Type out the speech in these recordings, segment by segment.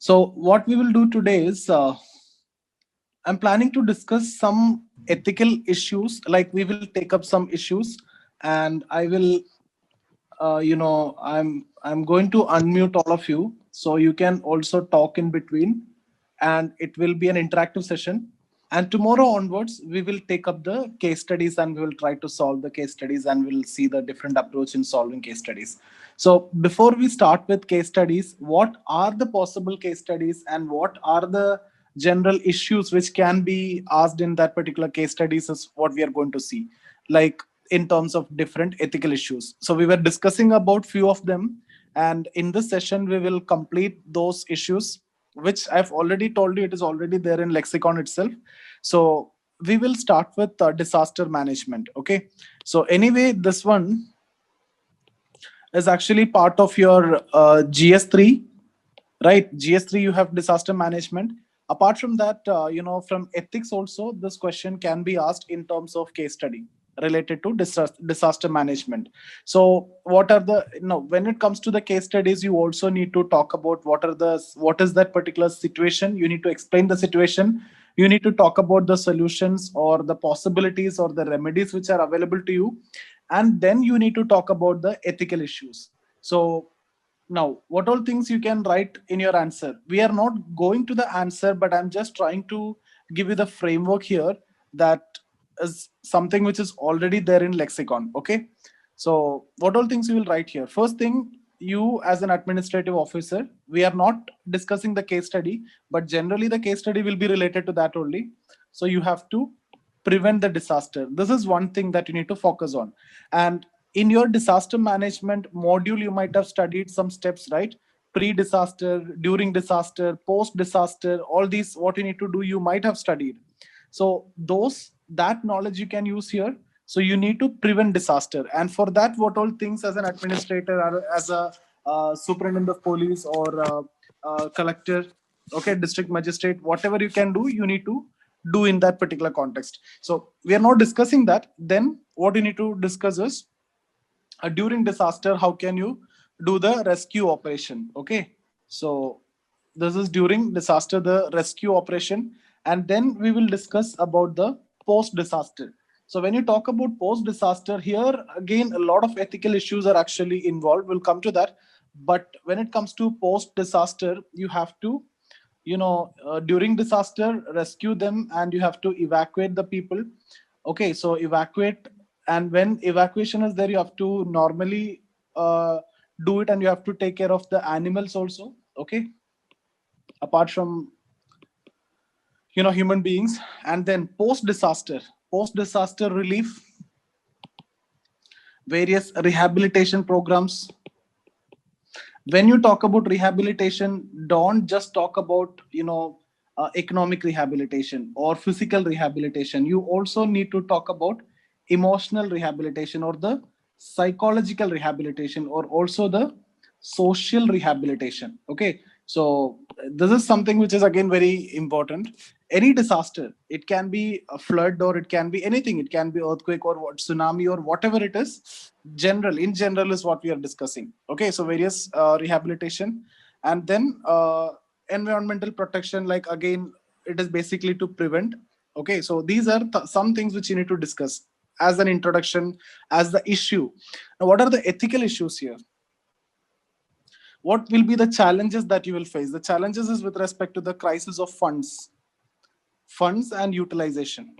So what we will do today is I'm planning to discuss some ethical issues. Like we will take up some issues, and I will, I'm going to unmute all of you, so you can also talk in between, and it will be an interactive session. And tomorrow onwards, we will take up the case studies and we will try to solve the case studies and we'll see the different approach in solving case studies. So before we start with case studies, what are the possible case studies and what are the general issues which can be asked in that particular case studies is what we are going to see, like in terms of different ethical issues. So we were discussing about few of them, and in this session we will complete those issues which I've already told you, it is already there in lexicon itself. So we will start with disaster management. Okay, so anyway, this one is actually part of your GS3, right? GS3, you have disaster management. Apart from that, from ethics also, this question can be asked in terms of case study related to disaster management. So what are the, when it comes to the case studies, you also need to talk about what is that particular situation. You need to explain the situation. You need to talk about the solutions or the possibilities or the remedies which are available to you. And then you need to talk about the ethical issues. So now, what all things you can write in your answer? We are not going to the answer, but I'm just trying to give you the framework here that is something which is already there in lexicon. Okay. So what all things you will write here? First thing, you as an administrative officer, we are not discussing the case study, but generally the case study will be related to that only. So you have to prevent the disaster. This is one thing that you need to focus on. And in your disaster management module, you might have studied some steps, right? Pre-disaster, during disaster, post-disaster, all these, what you need to do, you might have studied. So that knowledge you can use here. So you need to prevent disaster. And for that, what all things as an administrator or as a superintendent of police or collector, okay, district magistrate, whatever you can do, you need to do in that particular context. So we are not discussing that. Then what you need to discuss is during disaster, how can you do the rescue operation? Okay, so this is during disaster, the rescue operation. And then we will discuss about the post disaster. So when you talk about post disaster, here again a lot of ethical issues are actually involved. We'll come to that. But when it comes to post disaster, you have to, during disaster, rescue them, and you have to evacuate the people. Okay, so evacuate, and when evacuation is there, you have to normally do it, and you have to take care of the animals also. Okay, apart from human beings. And then post disaster relief, various rehabilitation programs. When you talk about rehabilitation, don't just talk about economic rehabilitation or physical rehabilitation. You also need to talk about emotional rehabilitation or the psychological rehabilitation or also the social rehabilitation. Okay, so this is something which is again very important. Any disaster, it can be a flood or it can be anything, it can be earthquake or tsunami or whatever it is. In general is what we are discussing. Okay, so various rehabilitation. And then environmental protection, like again, it is basically to prevent. Okay, so these are some things which you need to discuss as an introduction, as the issue. Now, what are the ethical issues here? What will be the challenges that you will face? The challenges is with respect to the crisis of funds and utilization.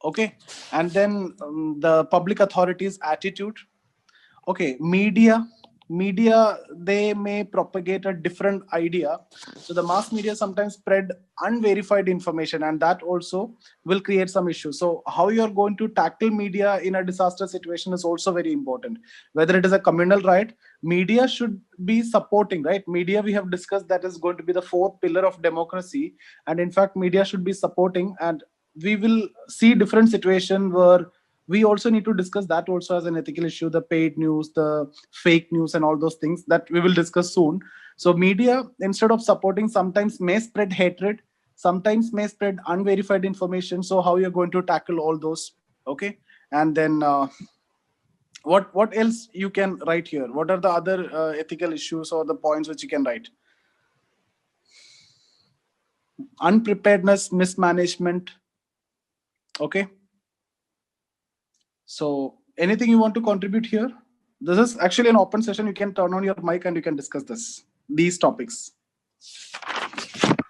Okay, and then the public authorities attitude. Okay, media, they may propagate a different idea. So the mass media sometimes spread unverified information, and that also will create some issues. So how you're going to tackle media in a disaster situation is also very important. Whether it is a communal riot, media should be supporting, right? Media, we have discussed, that is going to be the fourth pillar of democracy, and in fact media should be supporting. And we will see different situation where we also need to discuss that also as an ethical issue, the paid news, the fake news, and all those things that we will discuss soon. So media, instead of supporting, sometimes may spread hatred, sometimes may spread unverified information. So how you're going to tackle all those? Okay, and then what else you can write here? What are the other ethical issues or the points which you can write? unpreparedness, mismanagement. Okay. So anything you want to contribute here? This is actually an open session. You can turn on your mic and you can discuss these topics.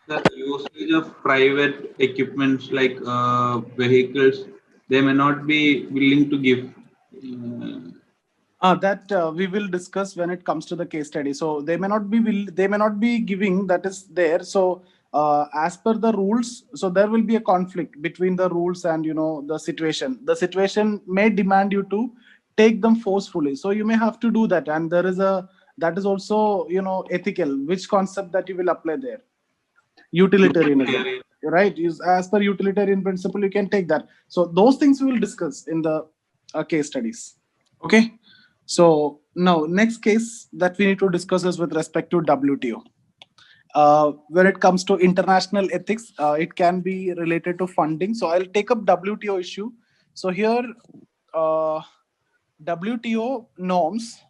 The usage of private equipments like vehicles, they may not be willing to give. That we will discuss when it comes to the case study. So they may not be giving, that is there. So as per the rules, so there will be a conflict between the rules and the situation. The situation may demand you to take them forcefully. So you may have to do that, and that is also ethical. Which concept that you will apply there? Utilitarianism, right? As per utilitarian principle, you can take that. So those things we will discuss in the case studies. Okay. So now next case that we need to discuss is with respect to WTO. When it comes to international ethics, it can be related to funding. So I'll take up WTO issue. So here, WTO norms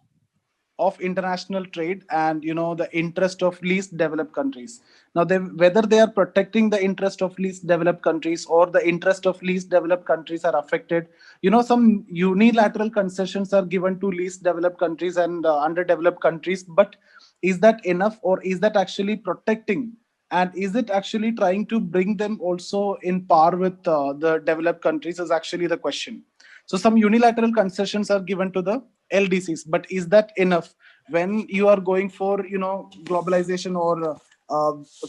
of international trade and the interest of least developed countries. Now whether they are protecting the interest of least developed countries or the interest of least developed countries are affected, some unilateral concessions are given to least developed countries and underdeveloped countries, but is that enough, or is that actually protecting, and is it actually trying to bring them also in par with the developed countries, is actually the question. So some unilateral concessions are given to the LDCs, but is that enough when you are going for globalization or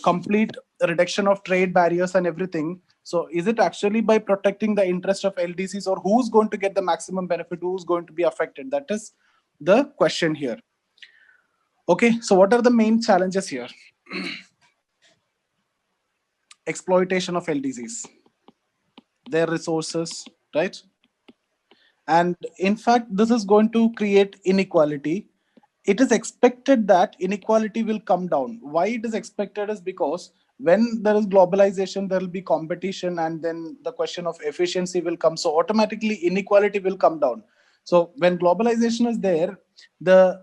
complete reduction of trade barriers and everything? So is it actually by protecting the interest of LDCs, or who's going to get the maximum benefit, who's going to be affected? That is the question here. Okay, so what are the main challenges here? Exploitation of LDCs, their resources, right? And in fact, this is going to create inequality. It is expected that inequality will come down. Why it is expected is because when there is globalization, there will be competition, and then the question of efficiency will come. So automatically inequality will come down. So when globalization is there, the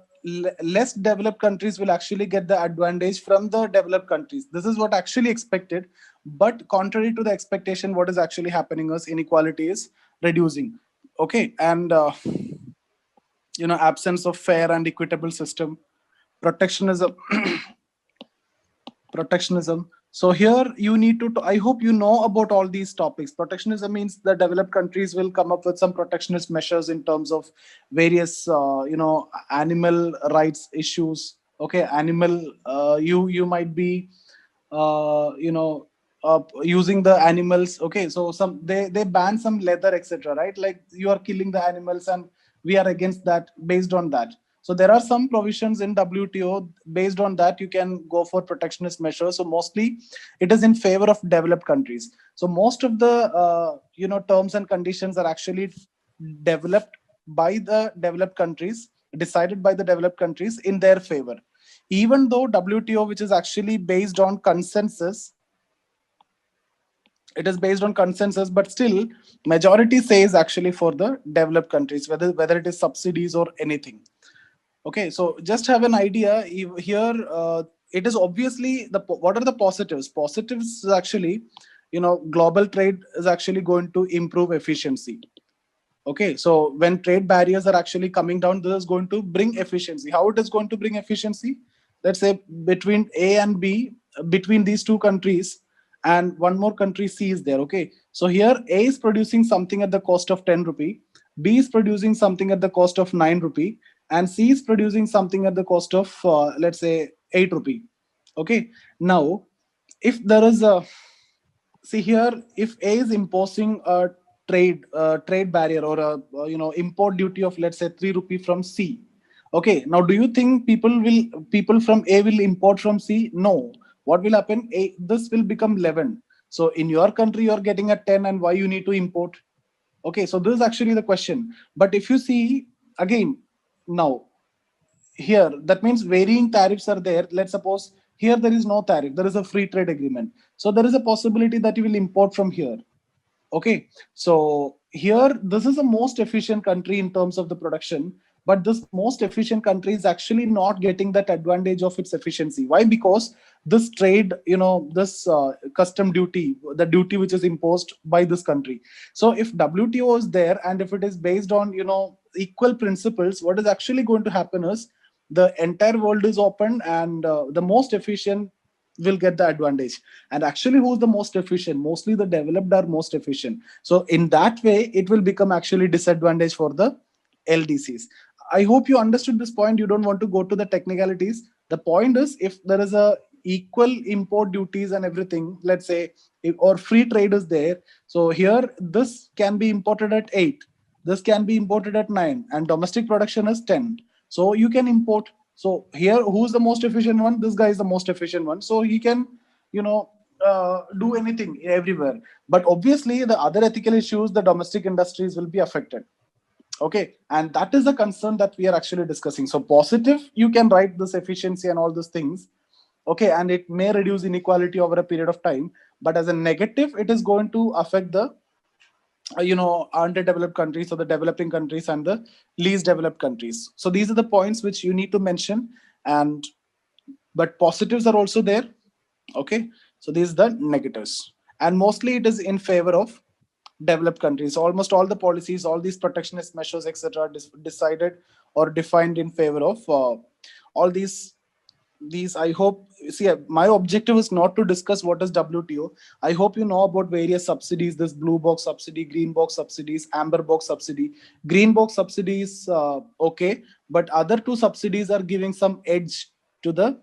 less developed countries will actually get the advantage from the developed countries. This is what actually expected. But contrary to the expectation, what is actually happening is inequality is reducing. Okay. And absence of fair and equitable system, protectionism. Protectionism. So here you need to, I hope you know about all these topics. Protectionism means the developed countries will come up with some protectionist measures in terms of various animal rights issues. Okay. Animal, you might be using the animals. Okay, so they ban some leather, etc., right? Like you are killing the animals, and we are against that. Based on that, so there are some provisions in WTO. Based on that, you can go for protectionist measures. So mostly it is in favor of developed countries. So most of the terms and conditions are actually developed by the developed countries, decided by the developed countries in their favor. Even though WTO, which is actually based on consensus, it is based on consensus, but still majority says actually for the developed countries, whether it is subsidies or anything. Okay, so just have an idea here. It is obviously what are the positives? Positives is actually, global trade is actually going to improve efficiency. Okay, so when trade barriers are actually coming down, this is going to bring efficiency. How it is going to bring efficiency? Let's say between A and B, between these two countries, and one more country C is there. Okay, so here A is producing something at the cost of 10 rupee, B is producing something at the cost of 9 rupee, and C is producing something at the cost of let's say 8 rupee. Okay, now if there is a, see here, if A is imposing a trade barrier or a import duty of, let's say, 3 rupee from C. Okay, now do you think people from A will import from C? No. What will happen? This will become 11. So in your country you're getting a 10, and why you need to import? Okay, so this is actually the question. But if you see again, now here, that means varying tariffs are there. Let's suppose here there is no tariff, there is a free trade agreement. So there is a possibility that you will import from here. Okay, so here this is the most efficient country in terms of the production, but this most efficient country is actually not getting that advantage of its efficiency. Why? Because this trade, this custom duty, the duty which is imposed by this country. So if WTO is there, and if it is based on equal principles, what is actually going to happen is the entire world is open, and the most efficient will get the advantage. And actually, who's the most efficient? Mostly the developed are most efficient. So in that way, it will become actually disadvantage for the LDCs. I hope you understood this point. You don't want to go to the technicalities. The point is, if there is a equal import duties and everything, let's say, or free trade is there, so here this can be imported at 8, this can be imported at 9, and domestic production is 10. So you can import. So here, who's the most efficient one? This guy is the most efficient one. So he can, do anything everywhere. But obviously, the other ethical issues, the domestic industries will be affected. Okay, and that is the concern that we are actually discussing. So positive, you can write this efficiency and all these things. Okay, and it may reduce inequality over a period of time. But as a negative, it is going to affect the underdeveloped countries, or the developing countries, and the least developed countries. So these are the points which you need to mention. And but positives are also there. Okay, so these are the negatives, and mostly it is in favor of developed countries. Almost all the policies, all these protectionist measures, etc., decided or defined in favor of all these. I hope, see, my objective is not to discuss what is WTO. I hope you know about various subsidies, this blue box subsidy, green box subsidies, amber box subsidy. Green box subsidies, okay, but other two subsidies are giving some edge to the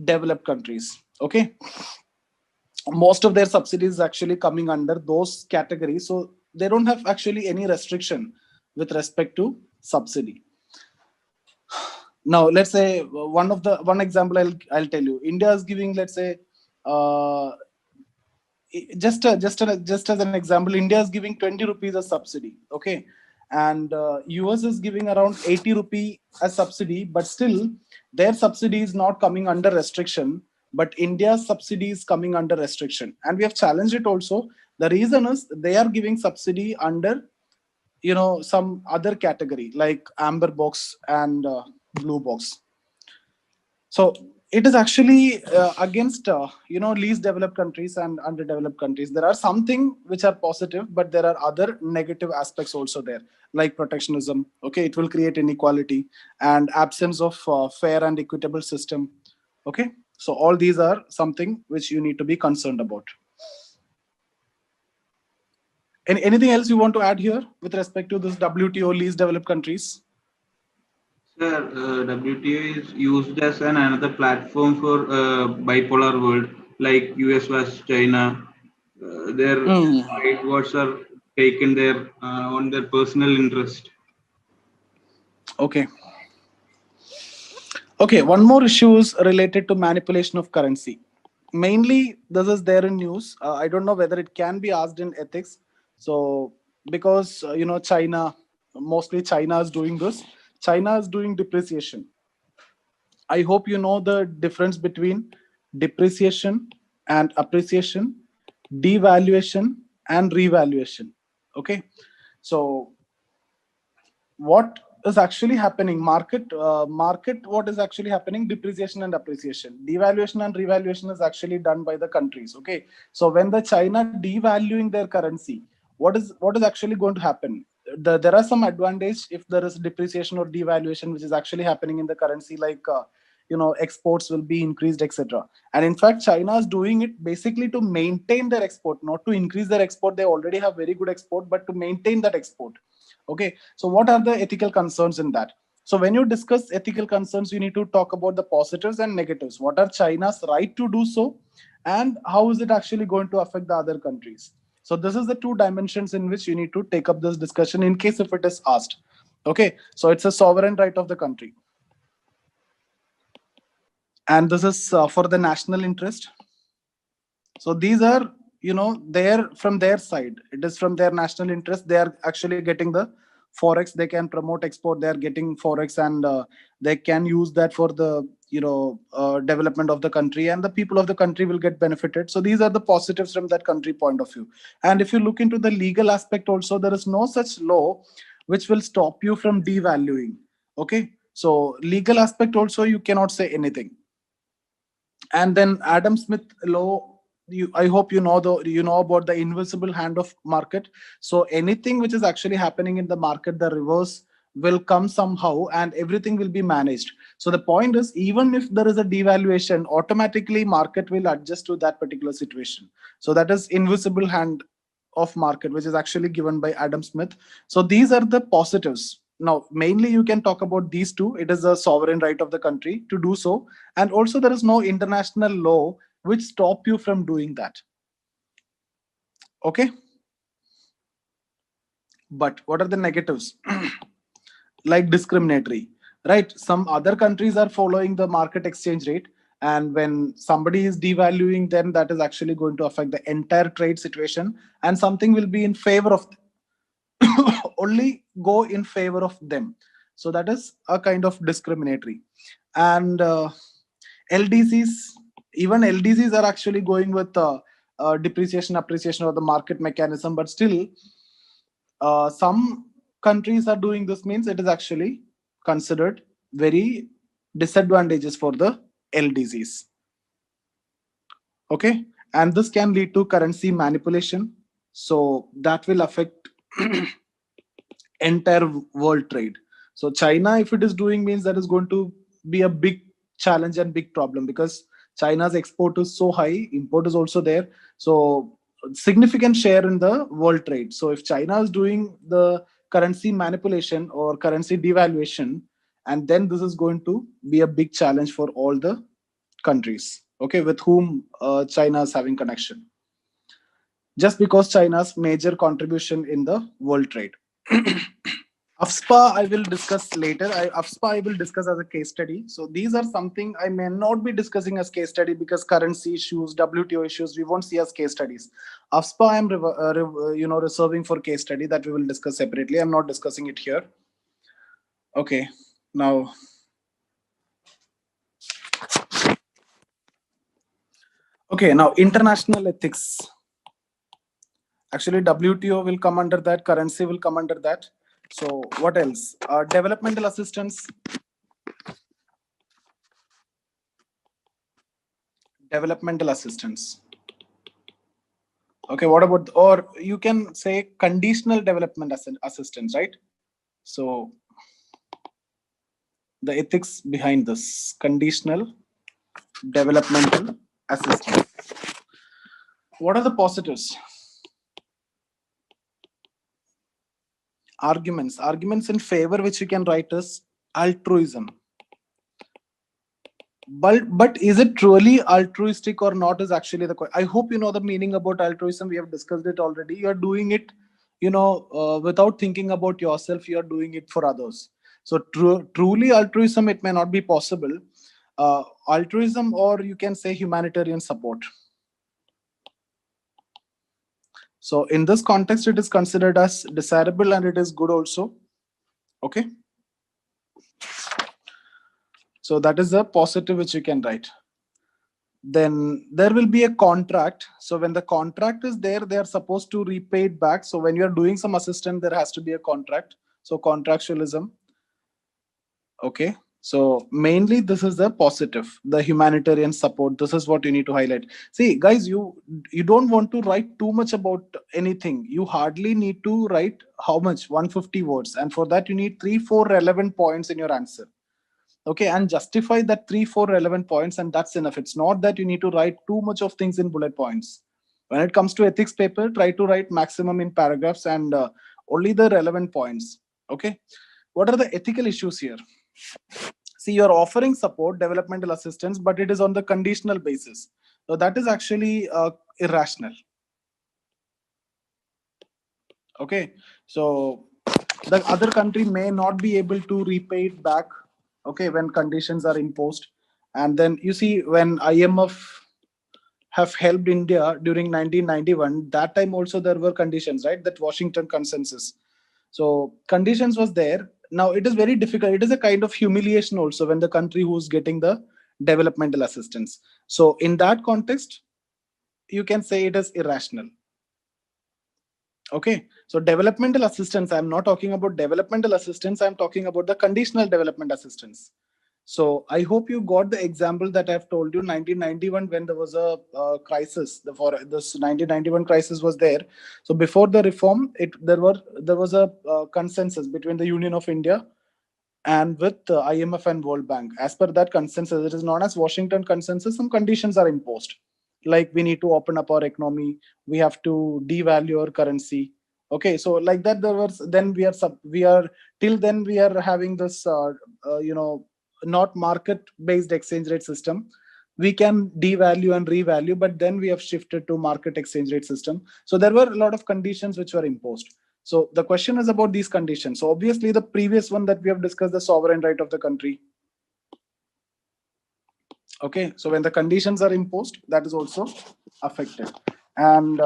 developed countries. Okay, most of their subsidies actually coming under those categories, so they don't have actually any restriction with respect to subsidy. Now let's say one example I'll tell you. India is giving, let's say, uh, just as an example, India is giving 20 rupees as subsidy. Okay, and US is giving around 80 rupee as subsidy, but still their subsidy is not coming under restriction, but India's subsidy is coming under restriction, and we have challenged it also. The reason is they are giving subsidy under some other category like amber box and blue box. So it is actually against least developed countries and underdeveloped countries. There are something which are positive, but there are other negative aspects also there, like protectionism. Okay, it will create inequality and absence of fair and equitable system. Okay, so all these are something which you need to be concerned about. Anything else you want to add here with respect to this WTO least developed countries? Sir, WTO is used as another platform for bipolar world, like US versus China. Their trade wars are taken there on their personal interest. Okay. Okay, one more issue is related to manipulation of currency. Mainly, this is there in news. I don't know whether it can be asked in ethics. So, because China, mostly China is doing this. China is doing depreciation. I hope you know the difference between depreciation and appreciation, devaluation and revaluation. Okay, so what is actually happening? Market, what is actually happening? Depreciation and appreciation. Devaluation and revaluation is actually done by the countries. Okay, so when the China devaluing their currency, what is actually going to happen? There are some advantage if there is depreciation or devaluation which is actually happening in the currency, like exports will be increased, etc. And in fact, China is doing it basically to maintain their export, not to increase their export. They already have very good export, but to maintain that export. Okay, so what are the ethical concerns in that? So when you discuss ethical concerns, you need to talk about the positives and negatives. What are China's right to do so, and how is it actually going to affect the other countries? So this is the two dimensions in which you need to take up this discussion in case if it is asked. Okay, so it's a sovereign right of the country, and this is for the national interest. So these are, they're from their side. It is from their national interest. They are actually getting the forex. They can promote export. They are getting forex, and they can use that for the development of the country, and the people of the country will get benefited. So these are the positives from that country point of view. And if you look into the legal aspect also, there is no such law which will stop you from devaluing. Okay, so legal aspect also you cannot say anything. And then Adam Smith law, I hope you know about the invisible hand of market. So anything which is actually happening in the market, the reverse will come somehow and everything will be managed. So the point is, even if there is a devaluation, automatically market will adjust to that particular situation. So that is invisible hand of market, which is actually given by Adam Smith. So these are the positives. Now mainly you can talk about these two. It is a sovereign right of the country to do so, and also there is no international law which stop you from doing that. Okay, but what are the negatives? Like discriminatory, right? Some other countries are following the market exchange rate, and when somebody is devaluing, then that is actually going to affect the entire trade situation, and something will be in favor of only go in favor of them. So that is a kind of discriminatory. And LDCs, even LDCs are actually going with depreciation, appreciation, or the market mechanism, but still, some countries are doing this, means it is actually considered very disadvantageous for the LDCs. Okay, and this can lead to currency manipulation. So that will affect entire world trade. So China, if it is doing, means that is going to be a big challenge and big problem, because China's export is so high, import is also there. So significant share in the world trade. So if China is doing the currency manipulation or currency devaluation, and then this is going to be a big challenge for all the countries, okay, with whom China is having connection, just because China's major contribution in the world trade. AFSPA I will discuss later. AFSPA I will discuss as a case study. So these are something I may not be discussing as case study, because currency issues, WTO issues, we won't see as case studies. AFSPA I am reserving for case study, that we will discuss separately. I'm not discussing it here. Okay, now international ethics. Actually, WTO will come under that. Currency will come under that. So what else? Developmental assistance. Developmental assistance. Okay, what about, or you can say conditional development assistance, right? So the ethics behind this conditional developmental assistance. What are the positives? Arguments in favor which you can write as altruism. But is it truly altruistic or not is actually the question. I hope you know the meaning about altruism. We have discussed it already. You are doing it, without thinking about yourself. You are doing it for others. So truly altruism, it may not be possible. Altruism, or you can say humanitarian support. So in this context, it is considered as desirable and it is good also. Okay. So that is a positive which you can write. Then there will be a contract. So when the contract is there, they are supposed to repay it back. So when you are doing some assistance, there has to be a contract. So contractualism. Okay. So mainly this is the positive, the humanitarian support. This is what you need to highlight. See, guys, you don't want to write too much about anything. You hardly need to write how much? 150 words. And for that, you need 3-4 relevant points in your answer. Okay, and justify that 3-4 relevant points, and that's enough. It's not that you need to write too much of things in bullet points. When it comes to ethics paper, try to write maximum in paragraphs and only the relevant points. Okay, what are the ethical issues here? See, you're offering support, developmental assistance, but it is on the conditional basis. So that is actually irrational. Okay, so the other country may not be able to repay it back, okay, when conditions are imposed. And then you see, when IMF have helped India during 1991, that time also there were conditions, right? That Washington consensus. So conditions was there. Now it is very difficult. It is a kind of humiliation also when the country who's getting the developmental assistance. So in that context, you can say it is irrational. Okay, so developmental assistance, I'm not talking about developmental assistance, I'm talking about the conditional development assistance. So I hope you got the example that I've told you. 1991, when there was a crisis, for this 1991 crisis was there. So before the reform, there was a consensus between the Union of India and with the IMF and World Bank. As per that consensus, it is known as Washington Consensus. Some conditions are imposed, like we need to open up our economy, we have to devalue our currency. Okay, so like that, there was then we are till then we are having this not market based exchange rate system. We can devalue and revalue, but then we have shifted to market exchange rate system. So there were a lot of conditions which were imposed. So the question is about these conditions. So obviously the previous one that we have discussed, the sovereign right of the country. Okay, so when the conditions are imposed, that is also affected. And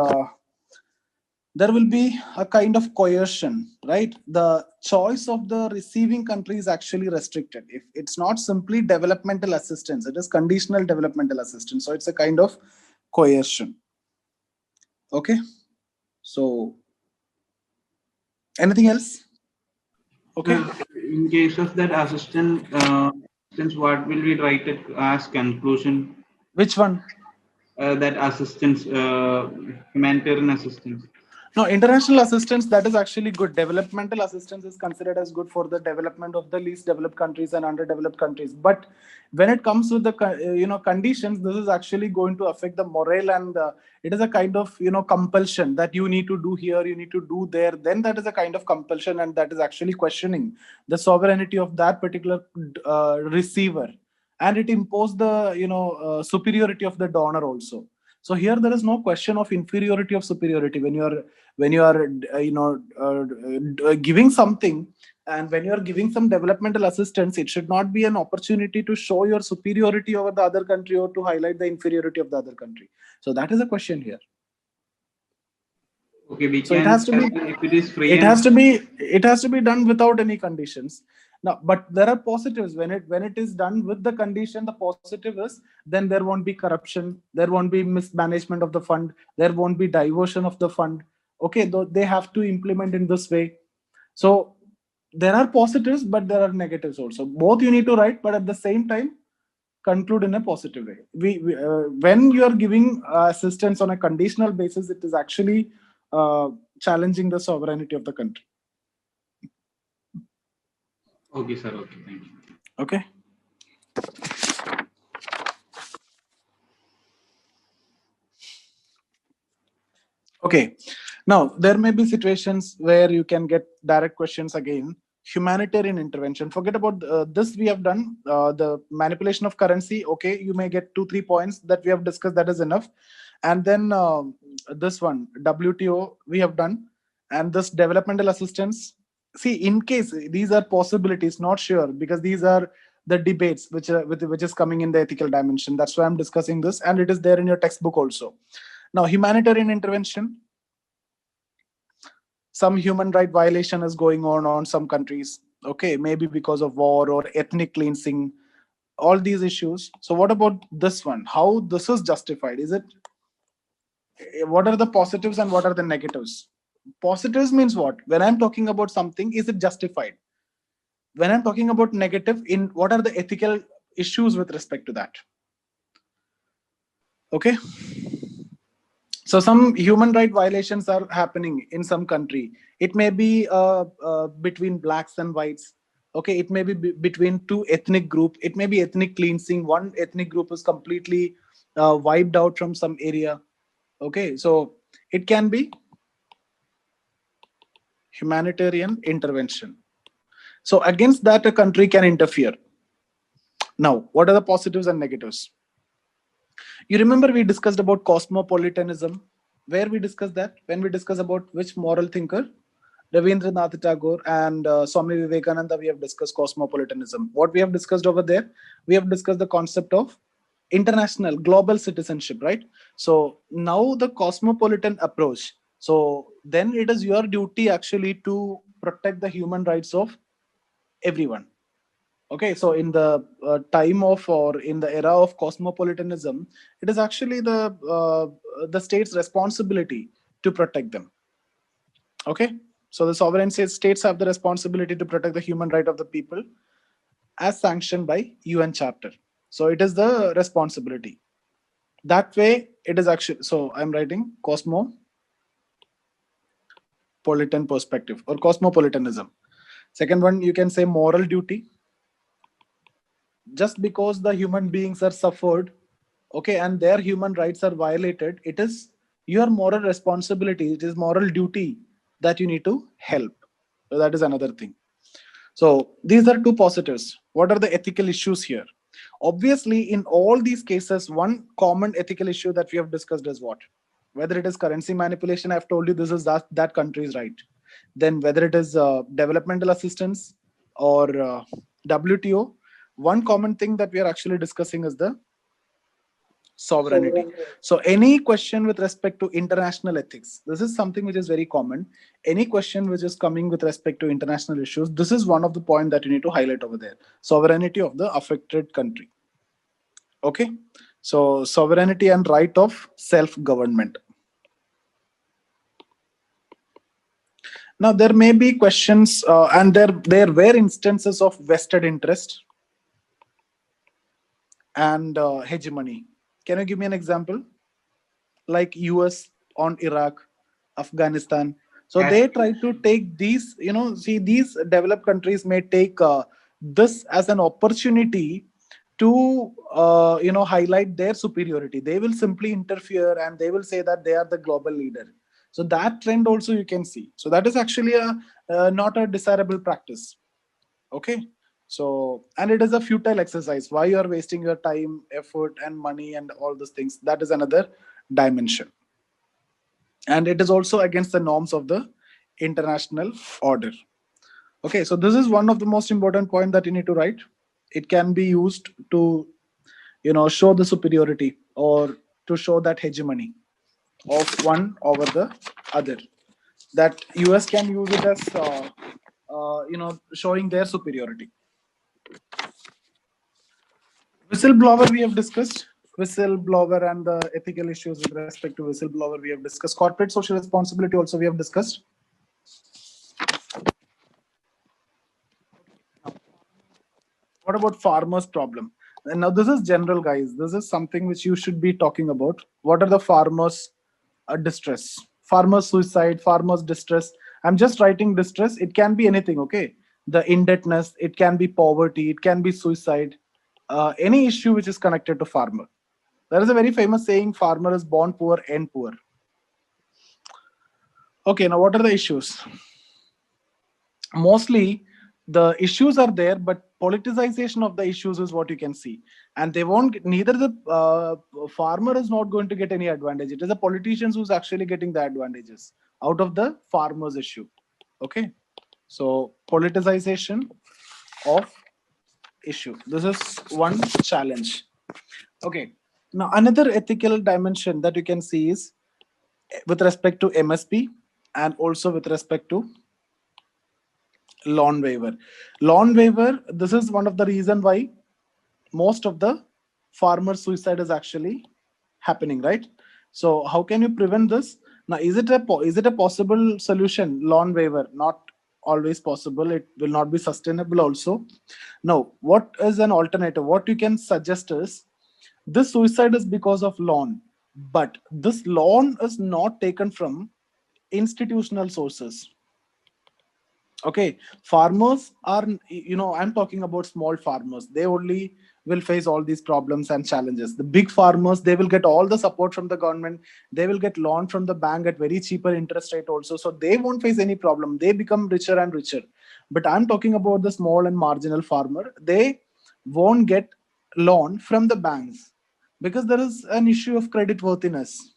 there will be a kind of coercion, right? The choice of the receiving country is actually restricted. If it's not simply developmental assistance, it is conditional developmental assistance. So it's a kind of coercion. Okay, so anything else? Okay. In case of that assistance, what will we write it as conclusion? Which one? That assistance, humanitarian assistance. No, international assistance, that is actually good. Developmental assistance is considered as good for the development of the least developed countries and underdeveloped countries. But when it comes to the conditions, this is actually going to affect the morale, and it is a kind of compulsion that you need to do here, you need to do there. Then that is a kind of compulsion, and that is actually questioning the sovereignty of that particular receiver, and it imposed the superiority of the donor also. So here there is no question of inferiority of superiority when you are giving something, and when you are giving some developmental assistance, it should not be an opportunity to show your superiority over the other country or to highlight the inferiority of the other country. So that is a question here. Okay, we So can, it has to be, if it is free it and has to be, it has to be done without any conditions. Now, but there are positives when it is done with the condition. The positive is then there won't be corruption, there won't be mismanagement of the fund, there won't be diversion of the fund. Okay, though they have to implement in this way. So there are positives, but there are negatives also. Both you need to write, but at the same time conclude in a positive way. When you are giving assistance on a conditional basis, it is actually challenging the sovereignty of the country. okay, sir. Okay, thank you. Okay. Okay. Now, there may be situations where you can get direct questions again. Humanitarian intervention. Forget about this. We have done the manipulation of currency. Okay, you may get 2-3 points that we have discussed. That is enough. And then this one, WTO, we have done. And this developmental assistance. See, in case these are possibilities, not sure, because these are the debates which is coming in the ethical dimension. That's why I'm discussing this, and it is there in your textbook also. Now, humanitarian intervention, some human right violation is going on some countries. Okay, maybe because of war or ethnic cleansing, all these issues. So what about this one? How this is justified? Is it, what are the positives and what are the negatives? Positives means what? When I'm talking about something, is it justified? When I'm talking about negative, in what are the ethical issues with respect to that? Okay. So some human right violations are happening in some country. It may be between blacks and whites. Okay, it may be between two ethnic group. It may be ethnic cleansing. One ethnic group is completely wiped out from some area. Okay, so it can be humanitarian intervention. So against that, a country can interfere. Now, what are the positives and negatives? You remember we discussed about cosmopolitanism. Where we discussed that? When we discussed about which moral thinker? Ravindranath Tagore and Swami Vivekananda, we have discussed cosmopolitanism. What we have discussed over there? We have discussed the concept of international, global citizenship, right? So now the cosmopolitan approach. So then it is your duty actually to protect the human rights of everyone. Okay, so in the time of, or in the era of cosmopolitanism, it is actually the state's responsibility to protect them. Okay, so the sovereign states have the responsibility to protect the human right of the people as sanctioned by UN Charter. So it is the responsibility. That way, it is actually, so I'm writing cosmopolitan perspective or cosmopolitanism. Second one, you can say moral duty. Just because the human beings are suffered, okay, and their human rights are violated, it is your moral responsibility, it is moral duty that you need to help. So that is another thing. So these are two positives. What are the ethical issues here? Obviously, in all these cases, one common ethical issue that we have discussed is what? Whether it is currency manipulation, I've told you this is that country's right. Then whether it is developmental assistance or WTO, one common thing that we are actually discussing is the sovereignty. So any question with respect to international ethics, this is something which is very common. Any question which is coming with respect to international issues, this is one of the point that you need to highlight over there. Sovereignty of the affected country. Okay, so sovereignty and right of self-government. Now there may be questions and there were instances of vested interest and hegemony. Can you give me an example? Like US on Iraq, Afghanistan. So Yes. they try to take these, see, these developed countries may take this as an opportunity to, highlight their superiority. They will simply interfere and they will say that they are the global leader. So that trend also you can see. So that is actually a not a desirable practice. Okay. So, and it is a futile exercise. Why you are wasting your time, effort, and money, and all those things? That is another dimension. And it is also against the norms of the international order. Okay, so this is one of the most important point that you need to write. It can be used to, show the superiority or to show that hegemony of one over the other. That US can use it as, showing their superiority. Whistleblower we have discussed. Whistleblower and the ethical issues with respect to whistleblower we have discussed. Corporate social responsibility also we have discussed. What about farmers problem? And now this is general, guys. This is something which you should be talking about. What are the farmers distress, farmers suicide, farmers distress? I'm just writing distress. It can be anything. Okay, the indebtedness, it can be poverty, it can be suicide, any issue which is connected to farmer. There is a very famous saying, farmer is born poor, end poor. Okay, now what are the issues? Mostly the issues are there, but politicization of the issues is what you can see. And they won't, neither the farmer is not going to get any advantage. It is the politicians who's actually getting the advantages out of the farmers issue. Okay, so politicization of issue, this is one challenge. Okay, now another ethical dimension that you can see is with respect to MSP and also with respect to loan waiver. Loan waiver, this is one of the reason why most of the farmer suicide is actually happening, right? So how can you prevent this? Now, is it a possible solution? Loan waiver, not always possible. It will not be sustainable also. Now, what is an alternative? What you can suggest is, this suicide is because of loan, but this loan is not taken from institutional sources. Okay, farmers are, I'm talking about small farmers. They only will face all these problems and challenges. The big farmers, they will get all the support from the government. They will get loan from the bank at very cheaper interest rate also, so they won't face any problem. They become richer and richer. But I'm talking about the small and marginal farmer. They won't get loan from the banks because there is an issue of credit worthiness.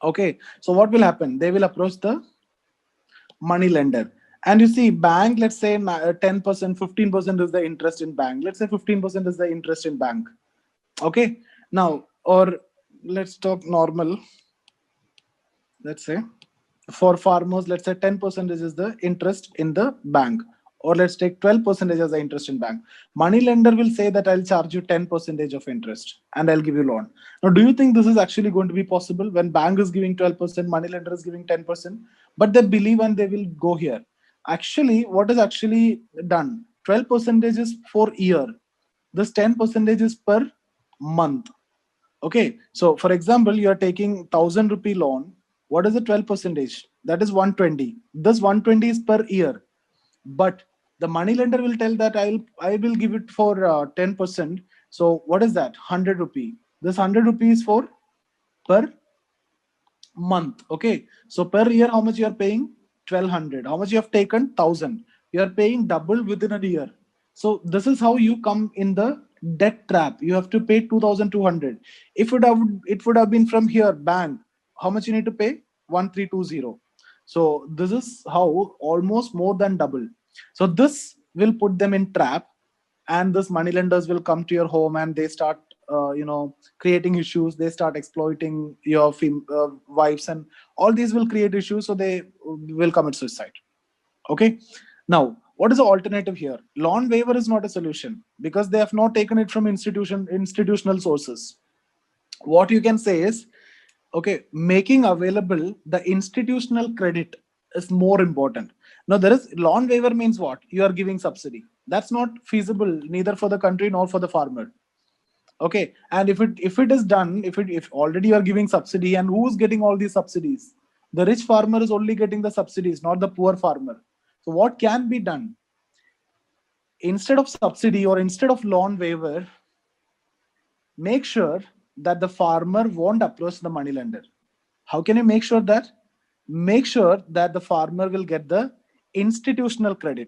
Okay, so what will happen? They will approach the money lender. And you see, bank, let's say 10%, 15% is the interest in bank. Let's say 15% is the interest in bank. Okay, now, or let's talk normal. Let's say for farmers, let's say 10% is the interest in the bank. or let's take 12% as the interest in bank. Money lender will say that I'll charge you 10% of interest and I'll give you loan. Now, do you think this is actually going to be possible when bank is giving 12%, money lender is giving 10%? But they believe and they will go here. Actually, what is actually done? 12% is for year. This 10% is per month. Okay, so for example, you are taking 1,000 rupee loan. What is the 12 percentage? That is 120. This 120 is per year, but the money lender will tell that I will give it for 10%. So what is that? 100 rupee. This 100 rupees for per month. Okay, so per year, how much you are paying? 1,200. How much you have taken? 1,000. You are paying double within a year. So this is how you come in the debt trap. You have to pay 2,200. If it would have been from here bank, how much you need to pay? 1,320. So this is how almost more than double. So this will put them in trap, and this money lenders will come to your home and they start creating issues. They start exploiting your wives, and all these will create issues, so they will commit suicide. Okay, now what is the alternative here? Loan waiver is not a solution because they have not taken it from institutional sources. What you can say is, okay, making available the institutional credit is more important. Now, there is loan waiver means what? You are giving subsidy. That's not feasible neither for the country nor for the farmer. Okay, and if it is done, if already you are giving subsidy, and who's getting all these subsidies? The rich farmer is only getting the subsidies, not the poor farmer. So what can be done? Instead of subsidy or instead of loan waiver, make sure that the farmer won't approach the money lender. How can you make sure that? Make sure that the farmer will get the institutional credit.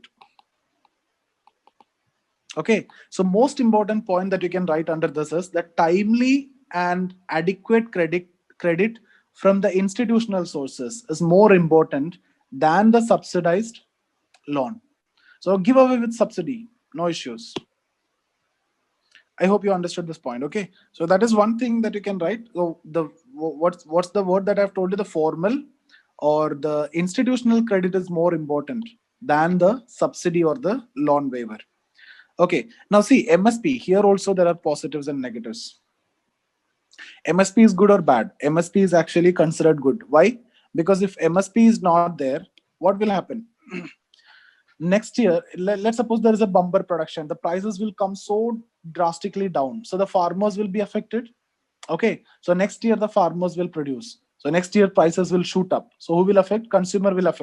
Okay, so most important point that you can write under this is that timely and adequate credit from the institutional sources is more important than the subsidized loan. So give away with subsidy, no issues. I hope you understood this point. Okay, so that is one thing that you can write. So what's the word that I've told you? The formal or the institutional credit is more important than the subsidy or the loan waiver. Okay, now see, MSP, here also there are positives and negatives. MSP is good or bad? MSP is actually considered good. Why? Because if MSP is not there, what will happen? Next year, let's suppose there is a bumper production, the prices will come so drastically down, so the farmers will be affected. Okay, so next year the farmers will produce, so next year prices will shoot up. So who will affect? Consumer will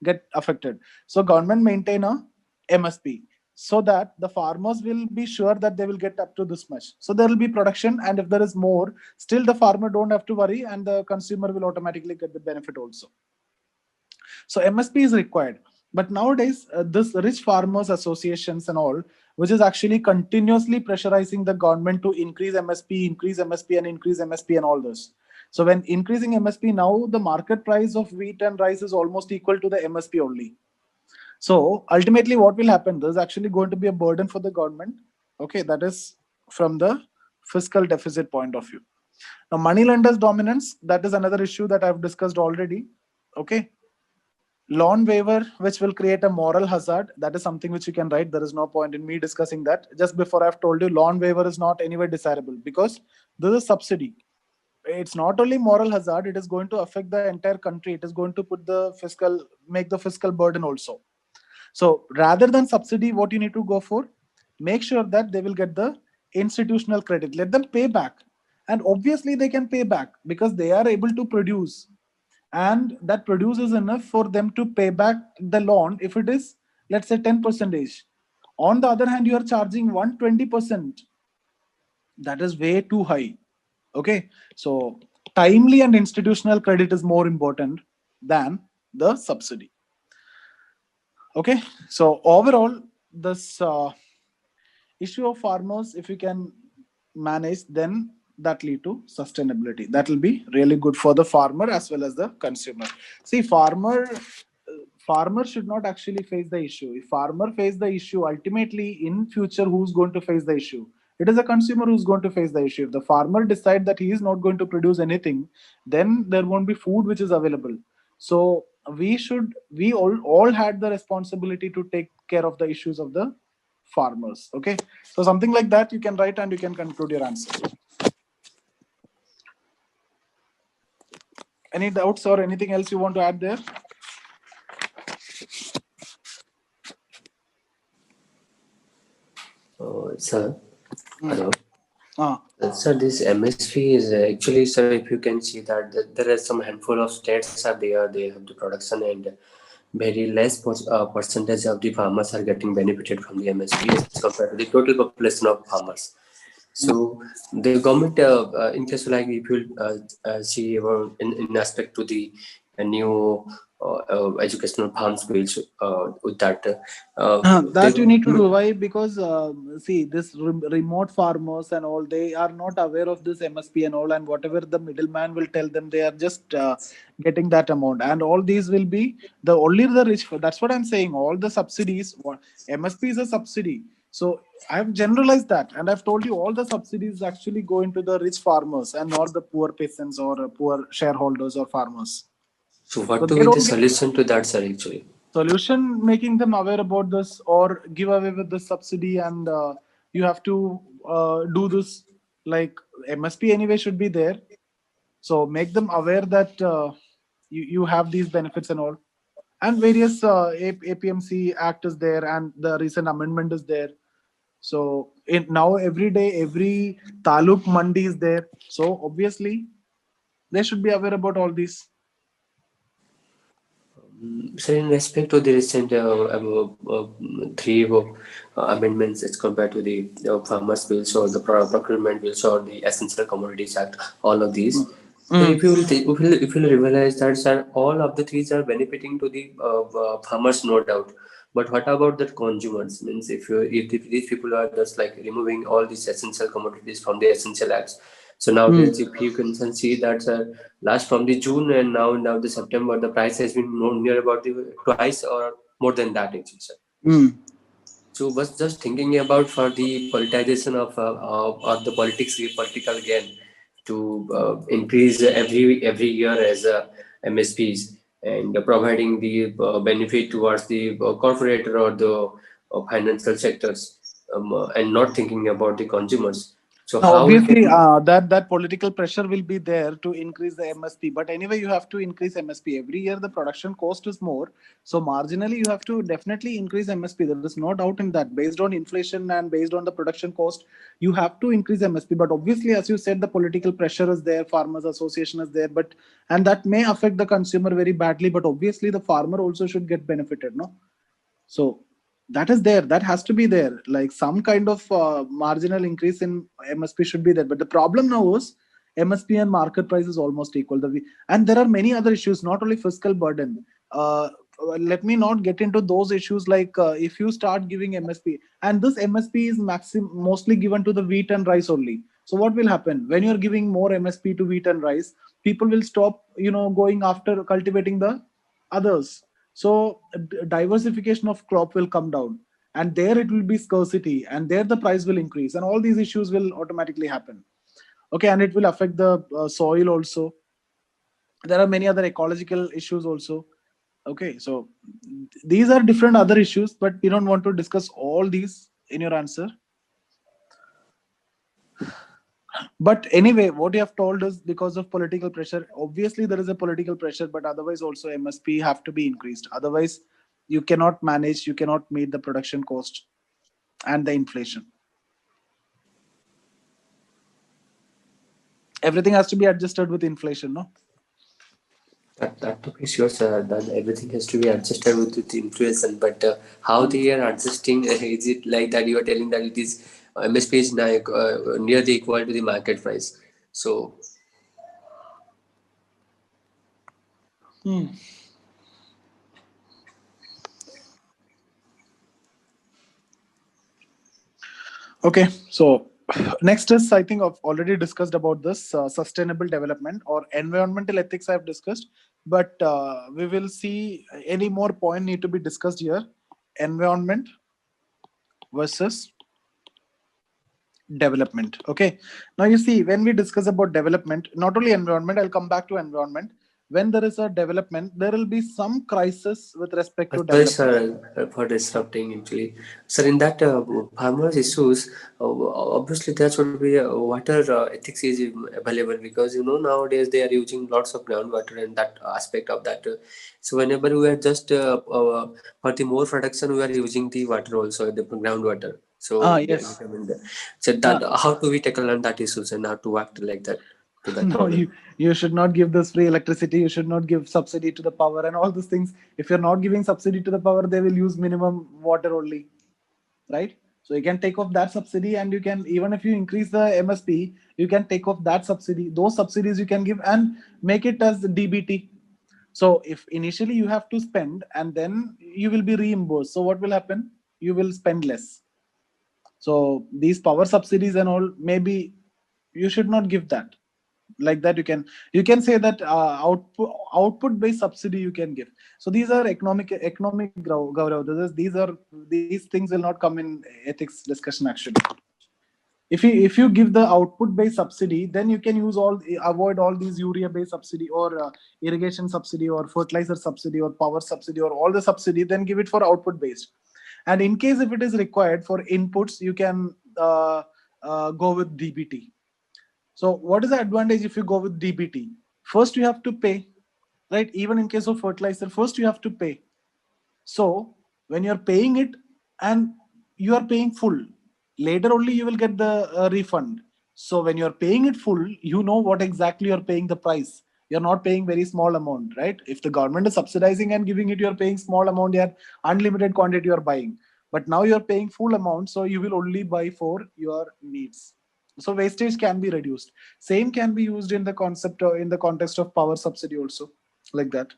get affected. So government maintain a MSP so that the farmers will be sure that they will get up to this much. So there will be production, and if there is more, still the farmer don't have to worry, and the consumer will automatically get the benefit also. So MSP is required. But nowadays, this rich farmers associations and all, which is actually continuously pressurizing the government to increase MSP, increase MSP, and increase MSP and all this. So when increasing MSP, now the market price of wheat and rice is almost equal to the MSP only. So ultimately, what will happen? There's actually going to be a burden for the government. Okay, that is from the fiscal deficit point of view. Now, money lenders dominance, that is another issue that I've discussed already. Okay, loan waiver, which will create a moral hazard, that is something which you can write. There is no point in me discussing that. Just before, I've told you loan waiver is not anyway desirable because this is subsidy. It's not only moral hazard, it is going to affect the entire country. It is going to make the fiscal burden also. So rather than subsidy, what you need to go for, make sure that they will get the institutional credit. Let them pay back. And obviously they can pay back because they are able to produce. And that produces enough for them to pay back the loan if it is, let's say, 10%. On the other hand, you are charging 120%. That is way too high. Okay, so timely and institutional credit is more important than the subsidy. Okay, so overall, this issue of farmers, if you can manage, then that lead to sustainability. That will be really good for the farmer as well as the consumer. See, farmer should not actually face the issue. If farmer face the issue, ultimately in future, who's going to face the issue? It is a consumer who's going to face the issue. If the farmer decide that he is not going to produce anything, then there won't be food which is available. So we all had the responsibility to take care of the issues of the farmers. Okay, so something like that you can write and you can conclude your answer. Any doubts or anything else you want to add there? Sir, hello. Ah. Sir, this MSP is actually, sir, if you can see that there are some handful of states are there, they have the production, and very less percentage of the farmers are getting benefited from the MSP as compared to the total population of farmers. So the government, in case like if you see about in aspect to the new educational farms bills with that, That you need to do. Why? Because see, this remote farmers and all, they are not aware of this MSP and all, and whatever the middleman will tell them, they are just getting that amount, and all these will be the only the rich. That's what I'm saying. All the subsidies, MSP is a subsidy. So I've generalized that, and I've told you all the subsidies actually go into the rich farmers and not the poor peasants or poor shareholders or farmers. so what So to they be the don't get solution to that, sir? Actually, solution, making them aware about this or give away with the subsidy, and you have to do this. Like MSP anyway should be there, so make them aware that you have these benefits and all, and various APMC act is there and the recent amendment is there. So now every day every taluk mandi is there, so obviously they should be aware about all these. sir, in respect to the recent three amendments as compared to the farmers bills or the procurement bills or the essential commodities act, all of these. So if you will if you will realize that, sir, all of the threes are benefiting to the farmers, no doubt. But what about the consumers? Means if these people are just like removing all these essential commodities from the essential acts. So nowadays, if you can see that, sir, last from the June and now the September, the price has been more near about the twice or more than that actually, sir. So was just thinking about for the politicization of the political gain to increase every year as MSPs and providing the benefit towards the corporate or the financial sectors, and not thinking about the consumers. So Now, how we obviously, can. that political pressure will be there to increase the MSP. But anyway, you have to increase MSP every year. The production cost is more, so marginally you have to definitely increase MSP. There is no doubt in that. Based on inflation and based on the production cost, you have to increase MSP. But obviously, as you said, the political pressure is there. Farmers Association is there, but and that may affect the consumer very badly. But obviously, the farmer also should get benefited, no? So that is there, that has to be there, like some kind of marginal increase in MSP should be there. But the problem now is MSP and market price is almost equal. And there are many other issues, not only fiscal burden. Let me not get into those issues, like if you start giving MSP, and this MSP is mostly given to the wheat and rice only. So what will happen when you're giving more MSP to wheat and rice? People will stop going after cultivating the others. So diversification of crop will come down, and there it will be scarcity, and there the price will increase, and all these issues will automatically happen. Okay, and it will affect the soil also. There are many other ecological issues also. Okay, so these are different other issues, but we don't want to discuss all these in your answer. But anyway, what you have told is because of political pressure. Obviously there is a political pressure, but otherwise also MSP have to be increased. Otherwise you cannot manage, you cannot meet the production cost and the inflation. Everything has to be adjusted with inflation, no? That to be sure, sir, that everything has to be adjusted with the inflation. But how they are adjusting? Is it like that you are telling that it is MSP is now nearly equal to the market price? So Okay, so next is, I think I've already discussed about this sustainable development or environmental ethics I've discussed, but we will see any more point need to be discussed here. Environment versus development. Okay, now you see, when we discuss about development, not only environment, I'll come back to environment. when there is a development, there will be some crisis with respect to Sorry, development. sir, for disrupting actually. Sir, in that farmers issues, obviously there should be water ethics is available, because nowadays they are using lots of groundwater and that aspect of that. So whenever we are just for the more production, we are using the water also, the groundwater. So they Yes. recommend that. So that how do we tackle on that issues and how to act like that to that No, problem? you should not give this free electricity. You should not give subsidy to the power and all these things. If you're not giving subsidy to the power, they will use minimum water only, right? So you can take off that subsidy, and you can, even if you increase the MSP, you can take off that subsidy. Those subsidies you can give and make it as DBT. So if initially you have to spend and then you will be reimbursed, so what will happen? You will spend less. So these power subsidies and all, maybe you should not give that. Like that, you can say that output based subsidy you can give. So these are economic Gaurav. These things will not come in ethics discussion actually. If you give the output based subsidy, then you can avoid all these urea based subsidy, or irrigation subsidy, or fertilizer subsidy, or power subsidy, or all the subsidy. Then give it for output based. And in case if it is required for inputs, you can go with DBT. So what is the advantage if you go with DBT? First you have to pay, right? Even in case of fertilizer, first you have to pay. So when you're paying it, and you are paying full, later only you will get the refund. So when you're paying it full, you know what exactly you're paying the price. You're not paying very small amount, right? If the government is subsidizing and giving it, you're paying small amount, you're unlimited quantity you're buying. But now you're paying full amount, so you will only buy for your needs. So wastage can be reduced. Same can be used in the concept, in the context of power subsidy also, like that.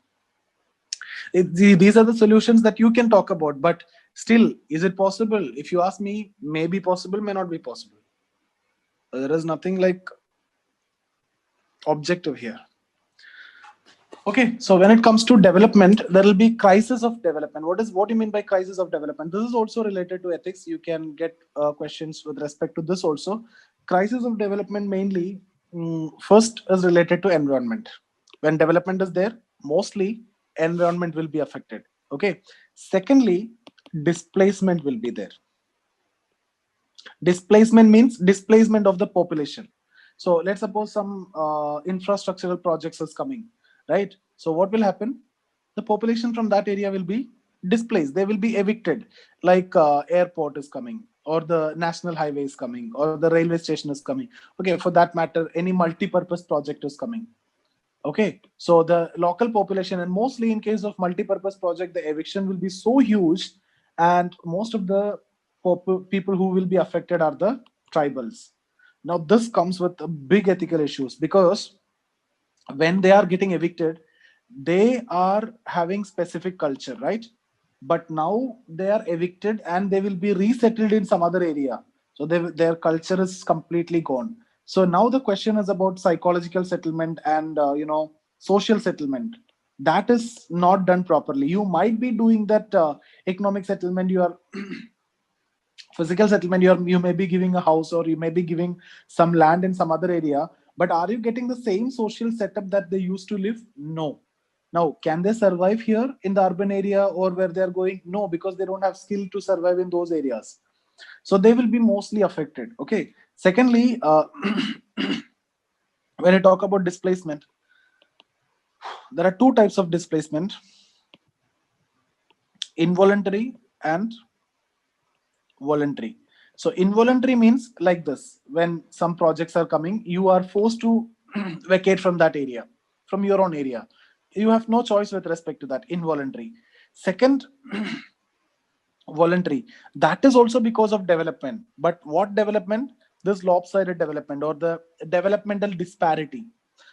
These are the solutions that you can talk about, but still, is it possible? If you ask me, may be possible, may not be possible. There is nothing like objective here. Okay, so when it comes to development, there will be crisis of development. What do you mean by crisis of development? This is also related to ethics. You can get questions with respect to this also. Crisis of development mainly, first is related to environment. When development is there, mostly environment will be affected. Okay. Secondly, displacement will be there. Displacement means displacement of the population. So let's suppose some infrastructural projects is coming, right? So what will happen? The population from that area will be displaced. They will be evicted. Like airport is coming, or the national highway is coming, or the railway station is coming. Okay, for that matter, any multi-purpose project is coming. Okay, so the local population, and mostly in case of multi-purpose project, the eviction will be so huge, and most of the people who will be affected are the tribals. Now this comes with big ethical issues, because when they are getting evicted, they are having specific culture, right? But now they are evicted and they will be resettled in some other area. So their culture is completely gone. So now the question is about psychological settlement and social settlement. That is not done properly. You might be doing that economic settlement. You are physical settlement, you may be giving a house, or you may be giving some land in some other area, but are you getting the same social setup that they used to live? No. Now, can they survive here in the urban area or where they are going? No, because they don't have skill to survive in those areas. So they will be mostly affected. Okay. Secondly, when I talk about displacement, there are two types of displacement: involuntary and voluntary. So involuntary means like this: when some projects are coming, you are forced to vacate from that area, from your own area. You have no choice with respect to that. Involuntary. Second, voluntary. That is also because of development. But what development? This lopsided development, or the developmental disparity.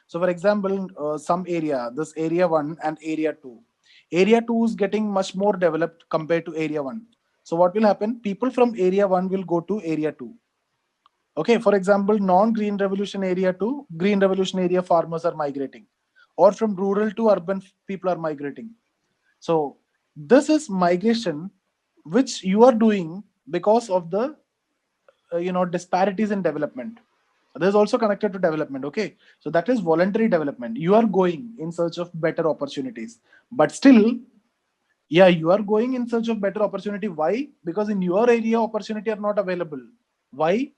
So for example, some area, this area 1 and area 2. Area 2 is getting much more developed compared to area 1. So what will happen? People from area 1 will go to area 2. Okay, for example, non-green revolution area to green revolution area farmers are migrating, or from rural to urban people are migrating. So this is migration which you are doing because of the disparities in development. That is also connected to development. Okay, so that is voluntary development. You are going in search of better opportunities, but still, yeah, you are going in search of better opportunity. Why? Because in your area opportunity are not available. Why?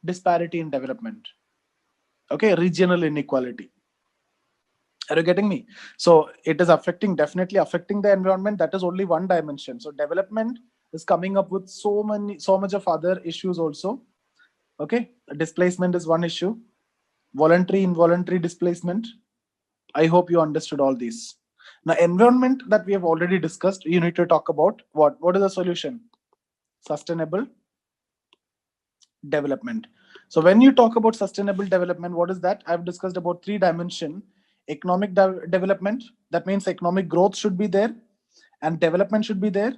Disparity in development. Okay, regional inequality. Are you getting me? So it is affecting, definitely affecting the environment. That is only one dimension. So development is coming up with so much of other issues also. Okay, displacement is one issue. Voluntary, involuntary displacement. I hope you understood all these. Now, environment that we have already discussed, you need to talk about what? What is the solution? Sustainable development. So when you talk about sustainable development, what is that? I've discussed about three dimension. Economic development, that means economic growth should be there and development should be there,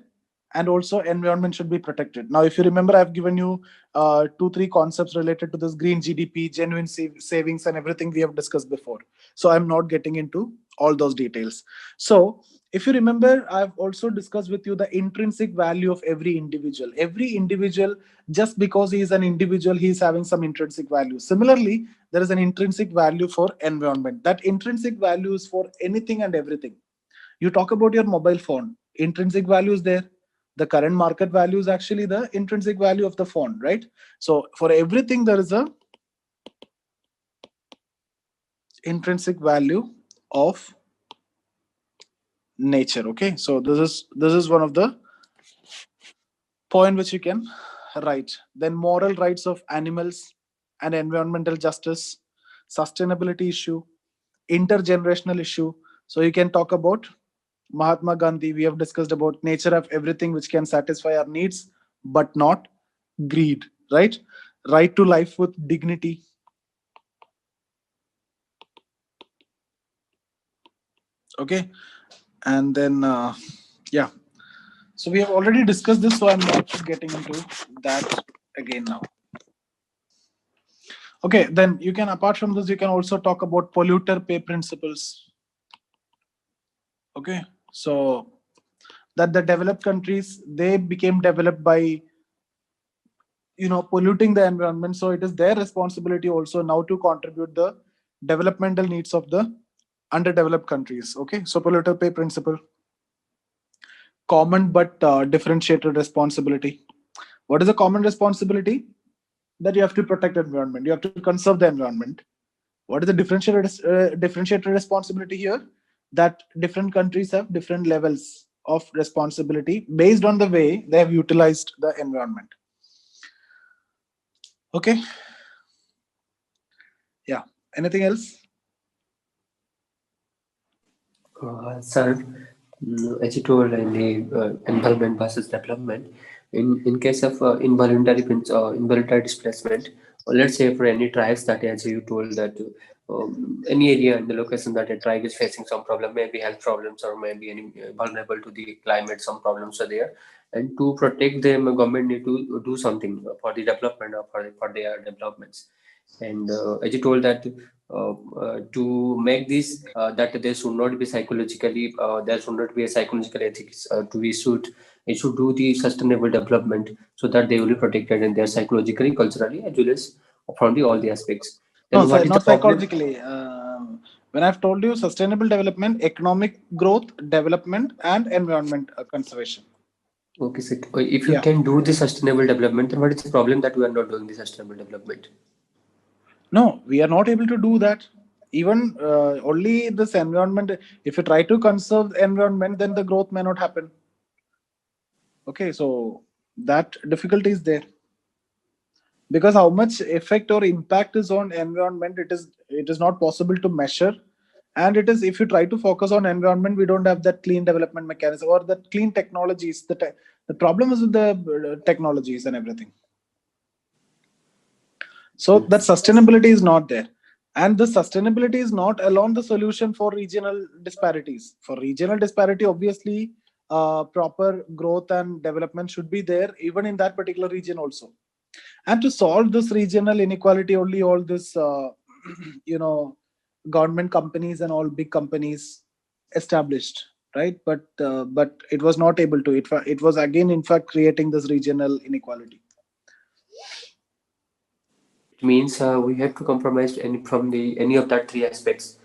and also environment should be protected. Now if you remember, I've given you 2 3 concepts related to this green GDP, genuine savings, and everything we have discussed before, so I'm not getting into all those details. So if you remember, I've also discussed with you the intrinsic value of every individual. Just because he is an individual, he is having some intrinsic value. Similarly, there is an intrinsic value for environment. That intrinsic value is for anything and everything. You talk about your mobile phone, intrinsic value is there. The current market value is actually the intrinsic value of the phone, right? So for everything there is a intrinsic value of nature. Okay, so this is one of the point which you can write. Then moral rights of animals and environmental justice, sustainability issue, intergenerational issue. So you can talk about Mahatma Gandhi. We have discussed about nature of everything which can satisfy our needs, but not greed, right? Right to life with dignity. Okay, and then yeah. So we have already discussed this, so I'm not getting into that again now. Okay, then you can, apart from this, you can also talk about polluter pay principles. Okay, so that the developed countries, they became developed by polluting the environment, so it is their responsibility also now to contribute the developmental needs of the underdeveloped countries. Okay, so polluter pay principle, common but differentiated responsibility. What is a common responsibility? That you have to protect the environment, you have to conserve the environment. What is the differentiated responsibility here? That different countries have different levels of responsibility based on the way they have utilized the environment. Okay. Yeah. Anything else? Sir, as you told in the environment versus development, in case of involuntary displacement, or let's say for any tribes that, as you told, that any area in the location that a tribe is facing some problem, maybe health problems or maybe any vulnerable to the climate, some problems are there, and to protect them, government need to do something for the development or for their developments. And as you told that to make this that there should not be psychologically there should not be a psychological ethics to be should it should do the sustainable development so that they will be protected in their psychologically, culturally, as well as from the all the aspects. No, Then what is the not problem? psychologically. When I've told you sustainable development, economic growth, development, and environment conservation. Okay, so if you Yeah. can do the sustainable development, then what is the problem that we are not doing the sustainable development? No, we are not able to do that. Even only this environment, if you try to conserve the environment, then the growth may not happen. Okay, so that difficulty is there. Because how much effect or impact is on environment, it is not possible to measure. And it is, if you try to focus on environment, we don't have that clean development mechanism or that clean technologies. The problem is with the technologies and everything. So that sustainability is not there. And the sustainability is not alone the solution for regional disparities. For regional disparity, obviously, proper growth and development should be there, even in that particular region also. And to solve this regional inequality, only all this, government companies and all big companies established, right? But it was not able to. It was again, in fact, creating this regional inequality. Means we have to compromise any of that three aspects.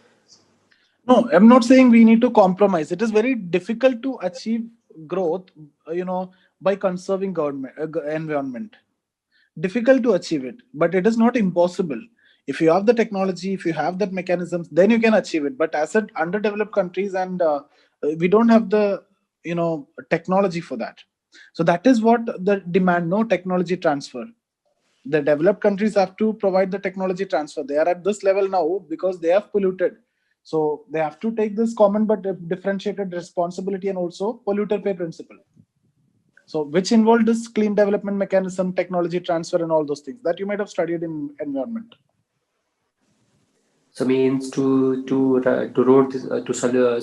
No, I'm not saying we need to compromise. It is very difficult to achieve growth, by conserving environment. Difficult to achieve it, but it is not impossible. If you have the technology, if you have that mechanisms, then you can achieve it. But as an underdeveloped countries, and we don't have the technology for that. So that is what the demand, no technology transfer. The developed countries have to provide the technology transfer. They are at this level now because they have polluted, so they have to take this common but differentiated responsibility, and also polluter pay principle, so which involved this clean development mechanism, technology transfer, and all those things that you might have studied in environment. So means to road this,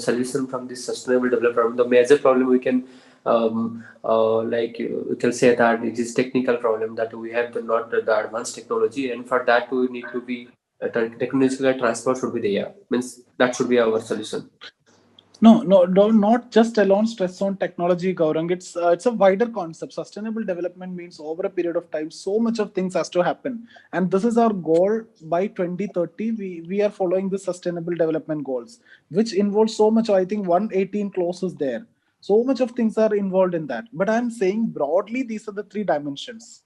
solution from this sustainable development problem. The major problem we can we can say that it is technical problem, that we have not the advanced technology, and for that we need to be technological transfer should be there. Means that should be our solution. No, not just alone stress on technology, Gaurang. It's a wider concept. Sustainable development means over a period of time, so much of things has to happen, and this is our goal by 2030. We are following the sustainable development goals, which involves so much. I think 118 clauses there. So much of things are involved in that. But I'm saying broadly, these are the three dimensions.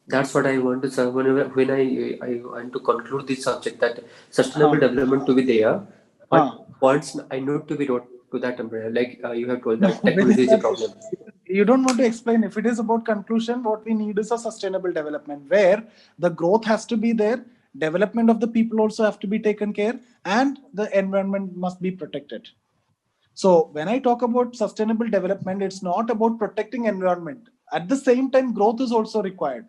That's what I want to say when I want to conclude this subject, that sustainable Huh. development to be there, Huh. but points I need to be wrote to that umbrella. Like you have told that Within technology is a that, problem. you don't want to explain. If it is about conclusion, what we need is a sustainable development where the growth has to be there, development of the people also have to be taken care, and the environment must be protected. So when I talk about sustainable development, it's not about protecting environment. At the same time, growth is also required.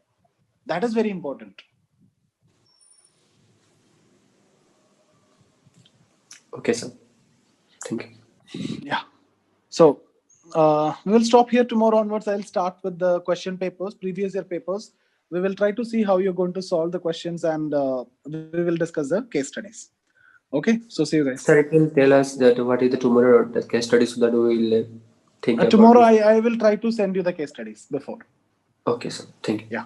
That is very important. Okay, sir. Thank you. Yeah. So we will stop here. Tomorrow onwards, I'll start with the question papers, previous year papers. We will try to see how you're going to solve the questions, and we will discuss the case studies. Okay. So see you guys. Sir, it will tell us that what is the tomorrow the case study, so that we will think about Tomorrow, it. I will try to send you the case studies before. Okay, sir. Thank you. Yeah.